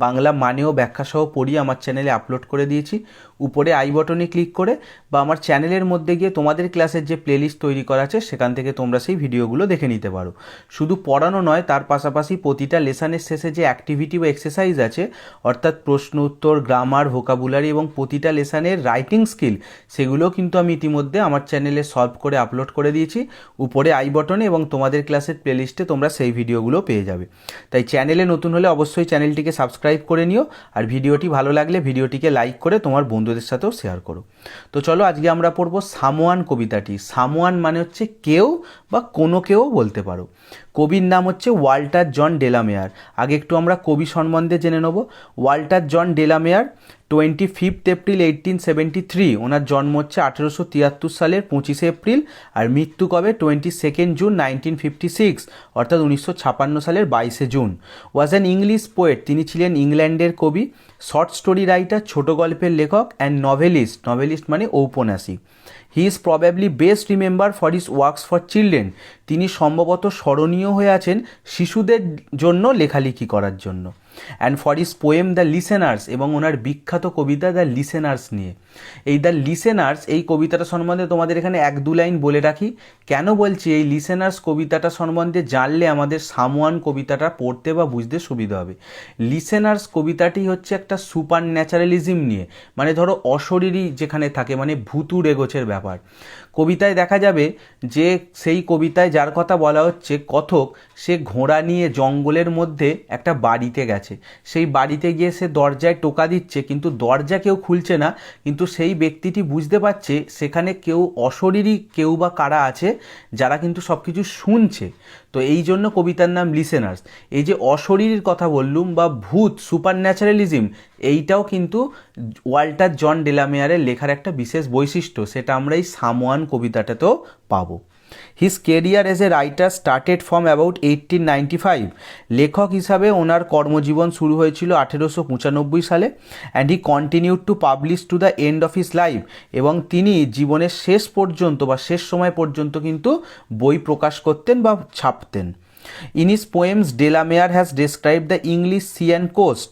বাংলা মানে ও ব্যাখ্যা সহ পড়িয়ে আমার চ্যানেলে আপলোড করে দিয়েছি। উপরে আই বটনে ক্লিক করে বা আমার চ্যানেলের মধ্যে গিয়ে তোমাদের ক্লাসের যে প্লেলিস্ট তৈরি করা আছে সেখান থেকে তোমরা সেই ভিডিওগুলো দেখে নিতে পারো। শুধু পড়ানো নয়, তার পাশাপাশি প্রতিটা লেসনের শেষে যে অ্যাক্টিভিটি বা এক্সারসাইজ আছে, অর্থাৎ প্রশ্ন উত্তর, গ্রামার, ভোকাবুলারি এবং প্রতিটা লেসনের রাইটিং স্কিল, সেগুলোও কিন্তু আমি ইতিমধ্যে আমার চ্যানেলে সলভ করে আপলোড করে দিয়েছি উপরে আই বটনে, এবং তোমাদের ক্লাসের প্লেলিস্টে তোমরা সেই ভিডিওগুলো পেয়ে যাবে। তাই চ্যানেলে নতুন হলে অবশ্যই চ্যানেলটিকে সাবস্ক্রাইব করে নিও, আর ভিডিওটি ভালো লাগলে ভিডিওটিকে লাইক করে তোমার বন্ধুদের সাথেও শেয়ার করো। তো চলো আজকে আমরা পড়বো সামোয়ান কবিতাটি। সামোয়ান মানে হচ্ছে কেউ বা কোনো কেউ বলতে পারো। কবির নাম হচ্ছে ওয়াল্টার জন ডেলামেয়ার। আগে একটু আমরা কবি সম্বন্ধে জেনে নেব। ওয়াল্টার জন ডেলামেয়ার 25 এপ্রিল 1873, ওনার জন্ম হচ্ছে 1873 সালের 25 এপ্রিল, আর মৃত্যু কবে 22 জুন 1956, অর্থাৎ 1956 সালের 22 June. Was an English poet, তিনি ছিলেন ইংল্যান্ডের কবি, শর্ট স্টোরি রাইটার, ছোট গল্পের লেখক, অ্যান্ড নভেলিস্ট। নভেলিস্ট মানে ঔপন্যাসিক। He is probably best remember for his works for children, তিনি সম্ভবত স্মরণীয় হয়ে আছেন শিশুদের জন্য লেখালেখি করার জন্য। And for his poem the listeners, এবং ওনার বিখ্যাত কবিতা দ্য লিসেনার্স নিয়ে। এই দ্য লিসেনার্স, এই কবিতাটা সম্বন্ধে তোমাদের এখানে 1-2 লাইন বলে রাখি। কেন বলছি, এই লিসেনার্স কবিতাটা সম্বন্ধে জানলে আমাদের সামোয়ান কবিতাটা পড়তে বা বুঝতে সুবিধা হবে। লিসেনার্স কবিতাটি হচ্ছে একটা সুপার ন্যাচারালিজম নিয়ে, মানে ধরো অশরীরী যেখানে থাকে, মানে ভূতুর এগোছের ব্যাপার। কবিতায় দেখা যাবে যে সেই কবিতায় যার কথা বলা হচ্ছে, কথক, সে ঘোড়া নিয়ে জঙ্গলের মধ্যে একটা বাড়িতে গেছে। সেই বাড়িতে গিয়ে সে দরজায় টোকা দিচ্ছে, কিন্তু দরজা কেউ খুলছে না, কিন্তু সেই ব্যক্তিটি বুঝতে পারছে সেখানে কেউ অশরীরী কেউ বা কারা আছে, যারা কিন্তু সব কিছু শুনছে। তো এই জন্য কবিতার নাম লিসেনার্স। এই যে অশরীরীর কথা বললুম বা ভূত, সুপার ন্যাচারালিজম, এইটাও কিন্তু ওয়াল্টার জন ডেলামেয়ারের লেখার একটা বিশেষ বৈশিষ্ট্য, সেটা আমরা এই সামোয়ান কবিতাটাতেও পাবো। His career as a writer started from about 1895, লেখক হিসাবে ওনার কর্মজীবন শুরু হয়েছিল 1895 সালে, and he continued to publish to the end of his life, এবং তিনি জীবনের শেষ পর্যন্ত বা শেষ সময় পর্যন্ত কিন্তু বই প্রকাশ করতেন বা ছাপতেন। In his poems de la Mare has described the English sea and coast,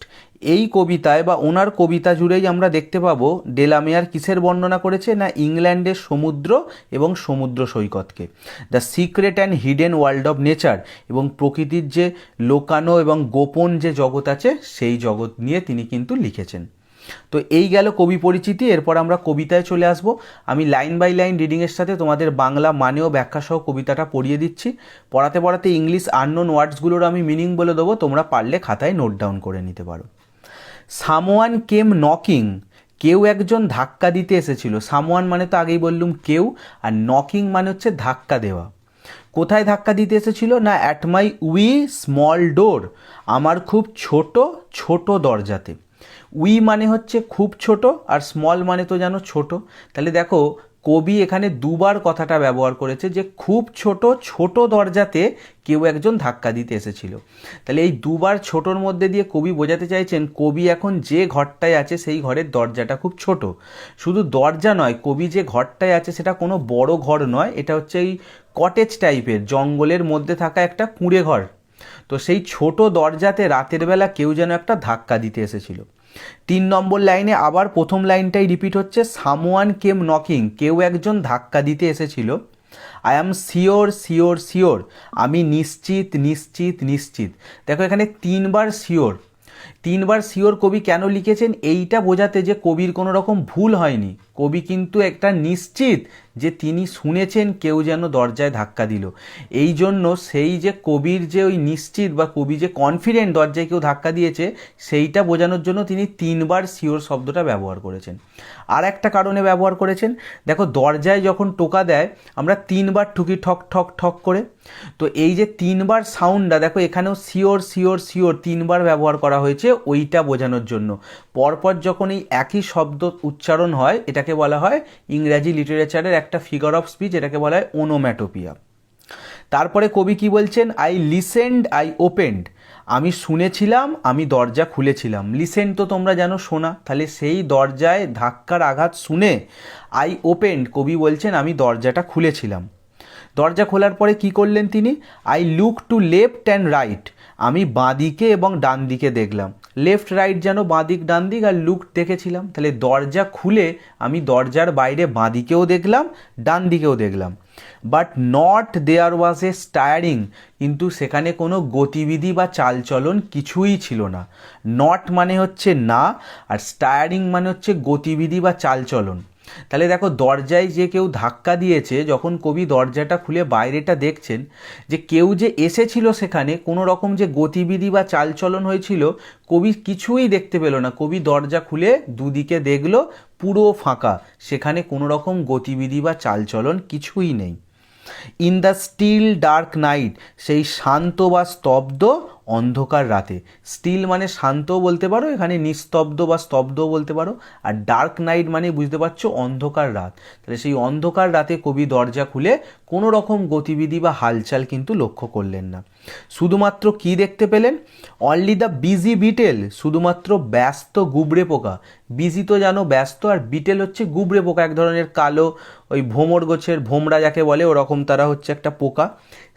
এই কবিতায় বা ওনার কবিতা জুড়েই আমরা দেখতে পাবো ডেলামেয়ার কিসের বর্ণনা করেছে, না ইংল্যান্ডের সমুদ্র এবং সমুদ্র সৈকতকে। The secret and hidden world of nature, এবং প্রকৃতির যে লোকানো এবং গোপন যে জগৎ আছে সেই জগৎ নিয়ে তিনি কিন্তু লিখেছেন। তো এই গেল কবি পরিচিতি। এরপর আমরা কবিতায় চলে আসব। আমি লাইন বাই লাইন রিডিংয়ের সাথে তোমাদের বাংলা মানে ও ব্যাখ্যা সহ কবিতাটা পড়িয়ে দিচ্ছি। পড়াতে পড়াতে ইংলিশ আননোন ওয়ার্ডসগুলোর আমি মিনিং বলে দেবো, তোমরা পারলে খাতায় নোট ডাউন করে নিতে পারো। সামওয়ান কেম নকিং, কেউ একজন ধাক্কা দিতে এসেছিল। সামওয়ান মানে তো আগেই বললুম কেউ, আর নকিং মানে হচ্ছে ধাক্কা দেওয়া। কোথায় ধাক্কা দিতে এসেছিল, না অ্যাট মাই উই স্মল ডোর, আমার খুব ছোট ছোট দরজাতে। উই মানে হচ্ছে খুব ছোট, আর স্মল মানে তো জানো ছোট। তাহলে দেখো কবি এখানে দুবার কথাটা ব্যবহার করেছে যে খুব ছোট ছোট দরজাতে কেউ একজন ধাক্কা দিতে এসেছিল। তাহলে এই দুবার ছোটোর মধ্যে দিয়ে কবি বোঝাতে চাইছেন কবি এখন যে ঘরটায় আছে সেই ঘরের দরজাটা খুব ছোট। শুধু দরজা নয়, কবি যে ঘরটায় আছে সেটা কোনো বড় ঘর নয়, এটা হচ্ছে এই কটেজ টাইপের জঙ্গলের মধ্যে থাকা একটা কুঁড়ে ঘর। তো সেই ছোট দরজাতে রাতের বেলা কেউ যেন একটা ধাক্কা দিতে এসেছিল। 3 নম্বর লাইনে আবার প্রথম লাইনটাই রিপিট হচ্ছে, সামওয়ান কেম নকিং, কেউ একজন ধাক্কা দিতে এসেছিল। I am sure sure sure, আমি নিশ্চিত নিশ্চিত নিশ্চিত। দেখো এখানে 3বার শিওর। 3বার শিওর কবি কেন লিখেছেন, এইটা বোঝাতে যে কবির কোনো রকম ভুল হয়নি। কবি কিন্তু একটা নিশ্চিত যে তিনি শুনেছেন কেউ যেন দরজায় ধাক্কা দিল। এই জন্য সেই যে কবির যে ওই নিশ্চিত বা কবি যে কনফিডেন্ট দরজায় কেউ ধাক্কা দিয়েছে, সেইটা বোঝানোর জন্য তিনি 3বার শিওর শব্দটা ব্যবহার করেছেন। আর একটা কারণে ব্যবহার করেছেন, দেখো দরজায় যখন টোকা দেয় আমরা 3বার ঠুকি ঠক ঠক ঠক করে। তো এই যে 3বার সাউন্ডটা দেখো এখানেও শিওর শিওর শিওর 3বার ব্যবহার করা হয়েছে ওইটা বোঝানোর জন্য। পরপর যখন এই একই শব্দ উচ্চারণ হয়, এটাকে বলা হয় ইংরাজি লিটারেচারের একটা ফিগার অফ স্পিচ, এটাকে বলা হয় ওনোম্যাটোপিয়া। তারপরে কবি কি বলছেন, আই লিসেন্ড আই ওপেন্ড, আমি শুনেছিলাম আমি দরজা খুলেছিলাম। লিসেন্ড তো তোমরা জানো শোনা, তাহলে সেই দরজায় ধাক্কার আঘাত শুনে আই ওপেন্ড, কবি বলছেন আমি দরজাটা খুলেছিলাম। দরজা খোলার পরে কি করলেন তিনি, I look to left and right, আমি বাঁ দিকে এবং ডান দিকে দেখলাম। লেফট রাইট যেন বাঁদিক ডান দিক আর লুক দেখেছিলাম, তাহলে দরজা খুলে আমি দরজার বাইরে বাঁদিকেও দেখলাম ডান দিকেও দেখলাম, বাট নট দেয়ার ওয়াজ এ স্টায়ারিং, কিন্তু সেখানে কোনো গতিবিধি বা চালচলন কিছুই ছিল না। নট মানে হচ্ছে না, আর স্টায়ারিং মানে হচ্ছে গতিবিধি বা চালচলন। তাহলে দেখো দরজায় যে কেউ ধাক্কা দিয়েছে, যখন কবি দরজাটা খুলে বাইরেটা দেখছেন, যে কেউ যে এসেছিল সেখানে কোনো রকম যে গতিবিধি বা চালচলন হয়েছিল কবি কিছুই দেখতে পেল না। কবি দরজা খুলে দুদিকে দেখলো পুরো ফাঁকা, সেখানে কোনো রকম গতিবিধি বা চালচলন কিছুই নেই। In the still dark night, সেই শান্ত বা স্তব্ধ অন্ধকার রাতে। স্টিল মানে শান্ত বলতে পারো, এখানে নিস্তব্ধ বা স্তব্ধ বলতে পারো, আর ডার্ক নাইট মানে বুঝতে পারছো অন্ধকার রাত। তাহলে সেই অন্ধকার রাতে কবি দরজা খুলে কোনো রকম গতিবিধি বা হালচাল কিন্তু লক্ষ্য করলেন না। শুধুমাত্র কি দেখতে পেলেন? অনলি দ্য বিজি বিটেল, শুধুমাত্র ব্যস্ত গুবরে পোকা। বিজি তো জানো ব্যস্ত, আর বিটেল হচ্ছে গুবরে পোকা, এক ধরনের কালো ওই ভোমর গোছের ভোমরা যাকে বলে ওরকম তারা হচ্ছে একটা পোকা।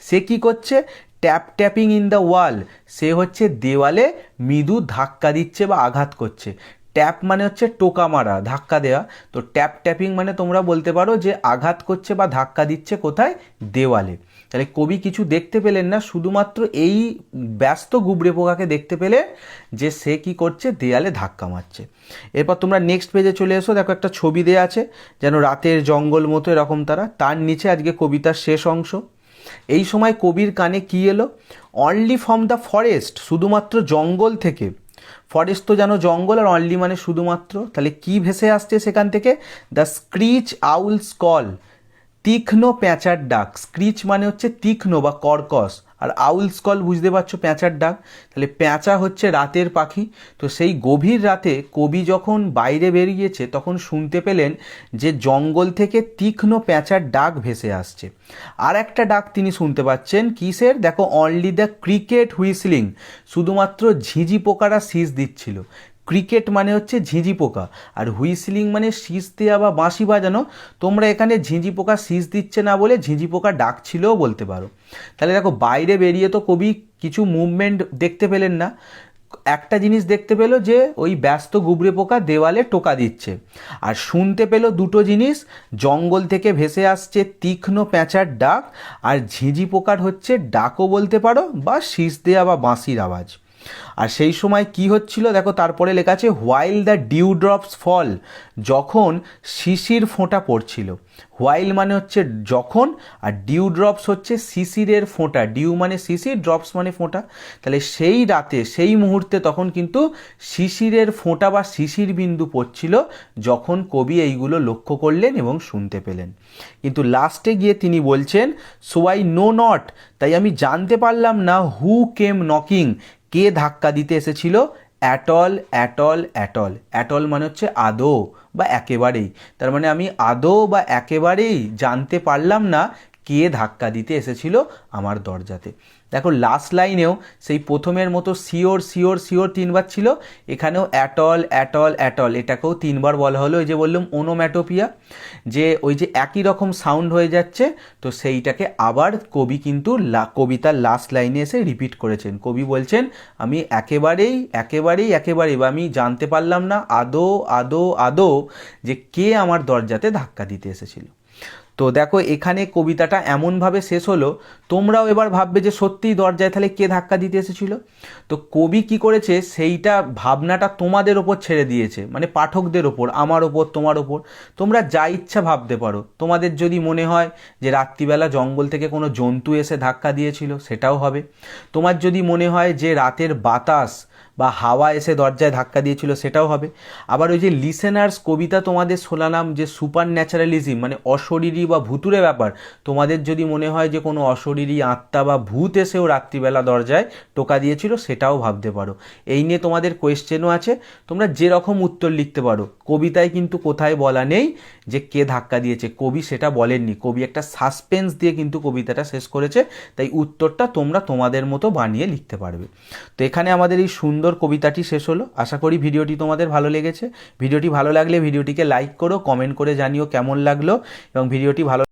সে কি করছে? ট্যাপ ট্যাপিং ইন দ্য ওয়াল, সে হচ্ছে দেওয়ালে মৃদু ধাক্কা দিচ্ছে বা আঘাত করছে। ট্যাপ মানে হচ্ছে টোকা মারা, ধাক্কা দেওয়া। তো ট্যাপ ট্যাপিং মানে তোমরা বলতে পারো যে আঘাত করছে বা ধাক্কা দিচ্ছে কোথায়? দেওয়ালে। তাহলে কবি কিছু দেখতে পেলেন না, শুধুমাত্র এই ব্যস্ত গুবরে পোকাকে দেখতে পেলে যে সে কি করছে? দেয়ালে ধাক্কা মারছে। এরপর তোমরা নেক্সট পেজে চলে এসো, দেখো একটা ছবি দেওয়া আছে যেন রাতের জঙ্গল মতো এরকম তার নিচে আজকে কবিতার শেষ অংশ। এই সময় কবির কানে কি এলো? অনলি ফ্রম দ্য ফরেস্ট, শুধুমাত্র জঙ্গল থেকে। ফরেস্ট তো জানো জঙ্গল, আর অনলি মানে শুধুমাত্র। তাহলে কি ভেসে আসছে সেখান থেকে? দ্য স্ক্রিচ আউলস কল, তীক্ষ্ণ প্যাঁচার ডাক। স্ক্রিচ মানে হচ্ছে তীক্ষ্ণ বা কর্কশ, আর আউলস কল বুঝতে পারছো প্যাঁচার ডাক। তাহলে প্যাঁচা হচ্ছে রাতের পাখি। তো সেই গভীর রাতে কবি যখন বাইরে বেরিয়েছে তখন শুনতে পেলেন যে জঙ্গল থেকে তীক্ষ্ণ প্যাঁচার ডাক ভেসে আসছে। আর একটা ডাক তিনি শুনতে পাচ্ছেন কিসের? দেখো, অনলি দ্য ক্রিকেট হুইসলিং, শুধুমাত্র ঝিঁঝি পোকারা শীষ দিচ্ছিল। ক্রিকেট মানে হচ্ছে ঝিঁঝি পোকা, আর হুইসলিং মানে শীষ দেওয়া বা বাঁশি বাজানো। তোমরা এখানে ঝিঁঝি পোকা শীষ দিচ্ছে না বলে ঝিঁঝি পোকা ডাকছিলও বলতে পারো। তাহলে দেখো বাইরে বেরিয়ে তো কবি কিছু মুভমেন্ট দেখতে পেলেন না, একটা জিনিস দেখতে পেল যে ওই ব্যস্ত গুবরে পোকা দেওয়ালে টোকা দিচ্ছে, আর শুনতে পেল দুটো জিনিস, জঙ্গল থেকে ভেসে আসছে তীক্ষ্ণ প্যাঁচার ডাক, আর ঝিঁঝি পোকার হচ্ছে ডাকও বলতে পারো বা শীষ দেওয়া বা বাঁশির আওয়াজ। আর সেই সময় কি হচ্ছিল দেখো, তারপরে লেখা আছে হোয়াইল দ্য ডিউ ড্রপস ফল, যখন শিশির ফোঁটা পড়ছিল। হোয়াইল মানে হচ্ছে যখন, আর ডিউ ড্রপস হচ্ছে শিশিরের ফোঁটা। ডিউ মানে শিশির, ড্রপস মানে ফোঁটা। তাহলে সেই রাতে সেই মুহূর্তে তখন কিন্তু শিশিরের ফোঁটা বা শিশির বিন্দু পড়ছিল, যখন কবি এইগুলো লক্ষ্য করলেন এবং শুনতে পেলেন। কিন্তু লাস্টে গিয়ে তিনি বলছেন সো আই নো নট, তাই আমি জানতে পারলাম না হু কেম নকিং, কে ধাক্কা দিতে এসেছিল। অ্যাটল অ্যাটল অ্যাটল, অ্যাটল মানে হচ্ছে আদৌ বা একেবারেই। তার মানে আমি আদৌ বা একেবারেই জানতে পারলাম না কে ধাক্কা দিতে এসেছিল আমার দরজাতে। দেখো লাস্ট লাইনেও সেই প্রথমের মতো শিওর শিওর শিওর তিনবার ছিল, এখানেও অ্যাটল অ্যাটল অ্যাটল, এটাকেও তিনবার বলা হলো। ওই যে বললাম ওনোম্যাটোপিয়া, যে ওই যে একই রকম সাউন্ড হয়ে যাচ্ছে, তো সেইটাকে আবার কবি কিন্তু কবিতার লাস্ট লাইনে এসে রিপিট করেছেন। কবি বলছেন আমি একেবারেই একেবারেই একেবারেই বা আমি জানতে পারলাম না আদৌ আদৌ আদৌ যে কে আমার দরজাতে ধাক্কা দিতে এসেছিল। তো দেখো এখানে কবিতাটা এমনভাবে শেষ হলো, তোমরাও এবার ভাববে যে সত্যিই দরজায় তাহলে কে ধাক্কা দিতে এসেছিল। তো কবি কি করেছে সেইটা ভাবনাটা তোমাদের ওপর ছেড়ে দিয়েছে, মানে পাঠকদের ওপর, আমার ওপর, তোমার ওপর। তোমরা যা ইচ্ছা ভাবতে পারো। তোমাদের যদি মনে হয় যে রাত্রিবেলা জঙ্গল থেকে কোনো জন্তু এসে ধাক্কা দিয়েছিল, সেটাও হবে। তোমার যদি মনে হয় যে রাতের বাতাস বা হাওয়া এসে দরজায় ধাক্কা দিয়েছিল, সেটাও হবে। আবার ওই যে লিসেনার্স কবিতা তোমাদের শোনালাম যে সুপার ন্যাচারালিজম মানে অশরীরী বা ভুতুরে ব্যাপার, তোমাদের যদি মনে হয় যে কোনো অশরীরী আত্মা বা ভূত এসেও রাত্রিবেলা দরজায় টোকা দিয়েছিল, সেটাও ভাবতে পারো। এই নিয়ে তোমাদের কোয়েশ্চেনও আছে, তোমরা যেরকম উত্তর লিখতে পারো। কবিতায় কিন্তু কোথায় বলা নেই যে কে ধাক্কা দিয়েছে, কবি সেটা বলেননি। কবি একটা সাসপেন্স দিয়ে কিন্তু কবিতাটা শেষ করেছে, তাই উত্তরটা তোমরা তোমাদের মতো বানিয়ে লিখতে পারবে। তো এখানে আমাদের এই সুন্দর কবিতাটি শেষ হলো। আশা করি ভিডিওটি তোমাদের ভালো লেগেছে। ভিডিওটি ভালো লাগলে ভিডিওটিকে লাইক করো, কমেন্ট করে জানিও কেমন লাগলো, এবং ভিডিওটি ভালো